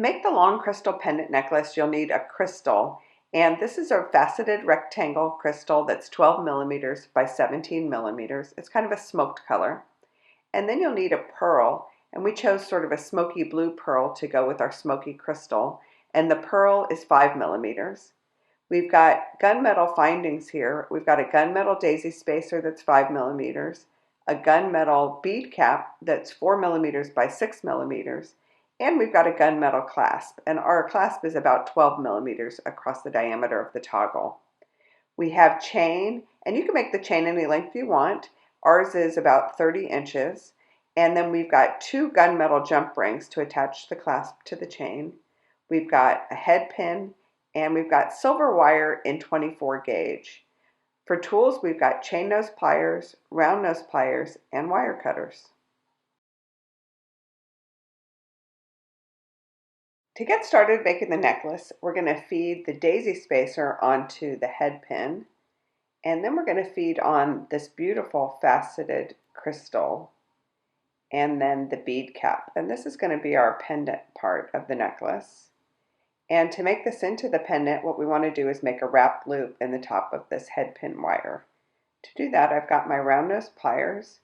make the long crystal pendant necklace, you'll need a crystal. And this is a faceted rectangle crystal that's 12 millimeters by 17 millimeters. It's kind of a smoked color. And then you'll need a pearl. And we chose sort of a smoky blue pearl to go with our smoky crystal. And the pearl is 5 millimeters. We've got gunmetal findings here. We've got a gunmetal daisy spacer that's 5 millimeters, a gunmetal bead cap that's 4 millimeters by 6 millimeters, and we've got a gunmetal clasp. And our clasp is about 12 millimeters across the diameter of the toggle. We have chain, and you can make the chain any length you want. Ours is about 30 inches. And then we've got 2 gunmetal jump rings to attach the clasp to the chain. We've got a head pin, and we've got silver wire in 24 gauge. For tools, we've got chain nose pliers, round nose pliers, and wire cutters. To get started making the necklace, we're going to feed the daisy spacer onto the head pin, and then we're going to feed on this beautiful faceted crystal, and then the bead cap. And this is going to be our pendant part of the necklace. And to make this into the pendant, what we want to do is make a wrap loop in the top of this head pin wire. To do that, I've got my round nose pliers.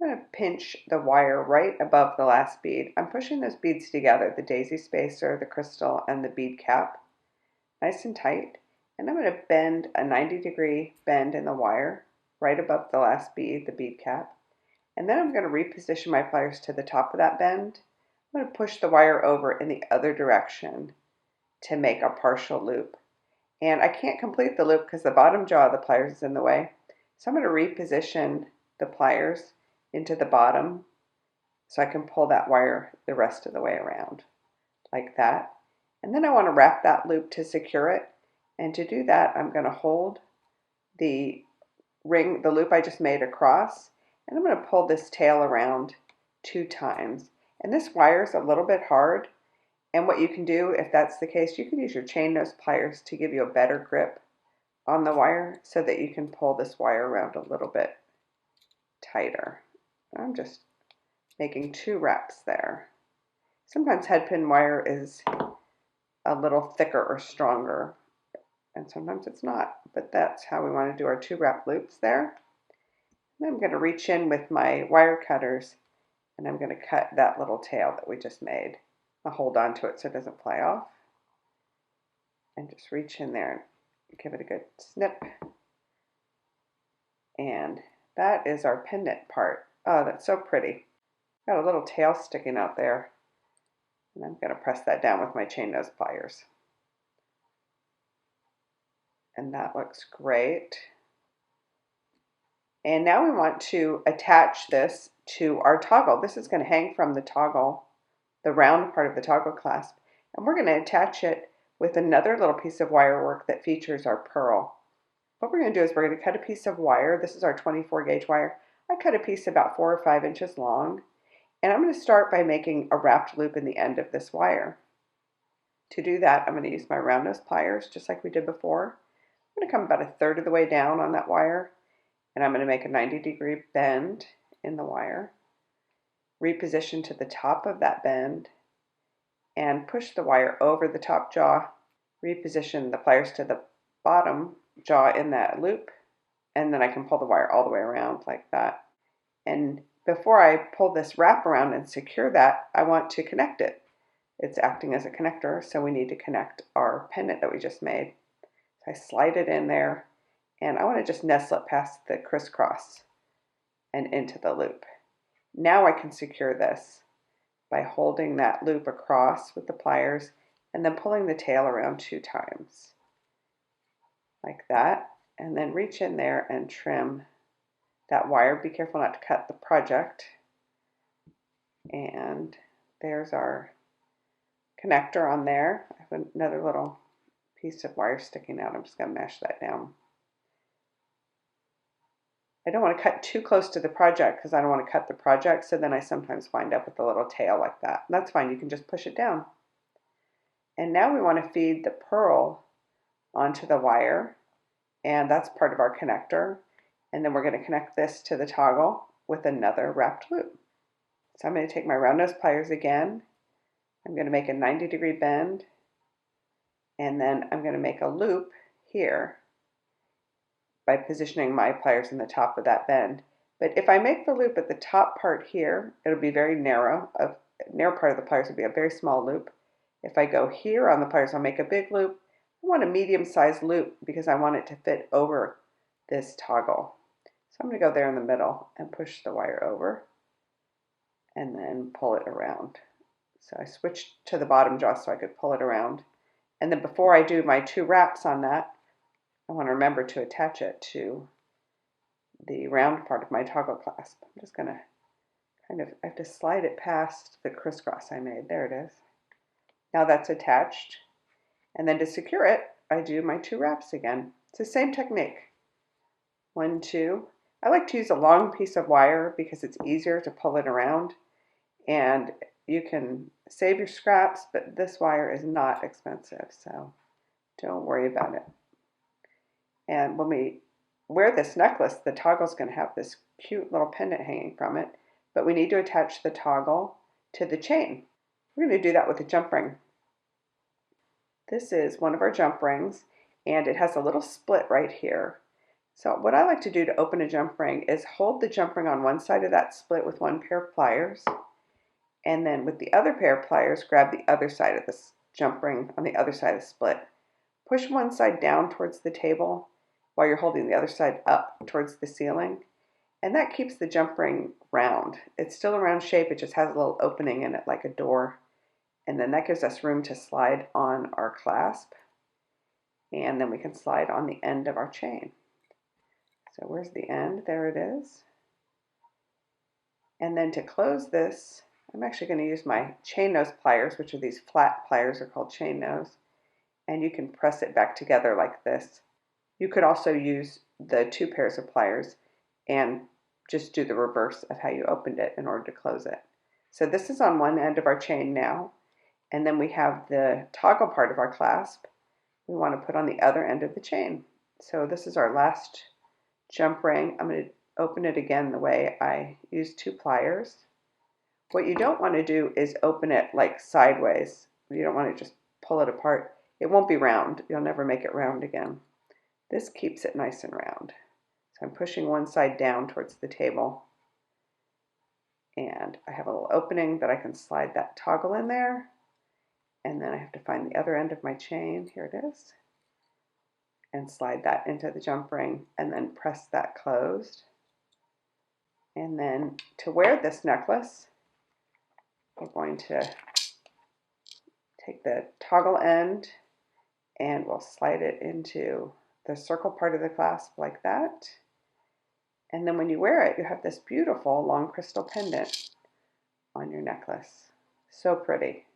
I'm going to pinch the wire right above the last bead. I'm pushing those beads together, the daisy spacer, the crystal, and the bead cap, nice and tight. And I'm going to bend a 90-degree bend in the wire right above the last bead, the bead cap. And then I'm going to reposition my pliers to the top of that bend. I'm going to push the wire over in the other direction to make a partial loop. And I can't complete the loop because the bottom jaw of the pliers is in the way. So I'm going to reposition the pliers into the bottom so I can pull that wire the rest of the way around like that. And then I want to wrap that loop to secure it. And to do that, I'm going to hold the ring, the loop I just made across, and I'm going to pull this tail around 2 times. And this wire is a little bit hard. And what you can do, if that's the case, you can use your chain nose pliers to give you a better grip on the wire so that you can pull this wire around a little bit tighter. I'm just making 2 wraps there. Sometimes headpin wire is a little thicker or stronger, and sometimes it's not, but that's how we want to do our 2 wrap loops there. And I'm going to reach in with my wire cutters, and I'm going to cut that little tail that we just made. I'll hold on to it so it doesn't fly off, and just reach in there and give it a good snip. And that is our pendant part. Oh, that's so pretty. Got a little tail sticking out there, and I'm going to press that down with my chain nose pliers. And that looks great. And now we want to attach this to our toggle. This is going to hang from the toggle, the round part of the toggle clasp, and we're going to attach it with another little piece of wire work that features our pearl. What we're going to do is we're going to cut a piece of wire. This is our 24 gauge wire. I cut a piece about 4 or 5 inches long, and I'm going to start by making a wrapped loop in the end of this wire. To do that, I'm going to use my round nose pliers just like we did before. I'm going to come about 1/3 of the way down on that wire, and I'm going to make a 90-degree bend in the wire, reposition to the top of that bend, and push the wire over the top jaw, reposition the pliers to the bottom jaw in that loop, and then I can pull the wire all the way around like that. And before I pull this wrap around and secure that, I want to connect it. It's acting as a connector, so we need to connect our pendant that we just made. So I slide it in there, and I want to just nestle it past the crisscross and into the loop. Now I can secure this by holding that loop across with the pliers and then pulling the tail around 2 times like that, and then reach in there and trim that wire. Be careful not to cut the project. And there's our connector on there. I have another little piece of wire sticking out. I'm just going to mash that down. I don't want to cut too close to the project because I don't want to cut the project, so then I sometimes wind up with a little tail like that. That's fine, you can just push it down. And now we want to feed the pearl onto the wire, and that's part of our connector. And then we're going to connect this to the toggle with another wrapped loop. So I'm going to take my round nose pliers again. I'm going to make a 90-degree bend, and then I'm going to make a loop here by positioning my pliers in the top of that bend. But if I make the loop at the top part here, it'll be very narrow. A narrow part of the pliers will be a very small loop. If I go here on the pliers, I'll make a big loop. I want a medium-sized loop because I want it to fit over this toggle. So I'm going to go there in the middle and push the wire over and then pull it around. So I switched to the bottom jaw so I could pull it around. And then before I do my 2 wraps on that, I want to remember to attach it to the round part of my toggle clasp. I'm just going to I have to slide it past the crisscross I made. There it is. Now that's attached. And then to secure it, I do my 2 wraps again. It's the same technique. 1, 2. I like to use a long piece of wire because it's easier to pull it around. And you can save your scraps, but this wire is not expensive, so don't worry about it. And when we wear this necklace, the toggle is going to have this cute little pendant hanging from it, but we need to attach the toggle to the chain. We're going to do that with a jump ring. This is one of our jump rings, and it has a little split right here. So what I like to do to open a jump ring is hold the jump ring on one side of that split with 1 pair of pliers, and then with the other pair of pliers, grab the other side of this jump ring on the other side of the split. Push one side down towards the table while you're holding the other side up towards the ceiling, and that keeps the jump ring round. It's still a round shape, it just has a little opening in it like a door, and then that gives us room to slide on our clasp, and then we can slide on the end of our chain. So where's the end? There it is. And then to close this, I'm actually going to use my chain nose pliers, which are these flat pliers, are called chain nose, and you can press it back together like this. You could also use the 2 pairs of pliers and just do the reverse of how you opened it in order to close it. So this is on one end of our chain now, and then we have the toggle part of our clasp we want to put on the other end of the chain. So this is our last jump ring. I'm going to open it again the way I used 2 pliers. What you don't want to do is open it like sideways. You don't want to just pull it apart. It won't be round. You'll never make it round again. This keeps it nice and round. So I'm pushing one side down towards the table, and I have a little opening that I can slide that toggle in there, and then I have to find the other end of my chain. Here it is. And slide that into the jump ring and then press that closed. And then to wear this necklace, we're going to take the toggle end and we'll slide it into the circle part of the clasp like that. And then when you wear it, you have this beautiful long crystal pendant on your necklace. So pretty.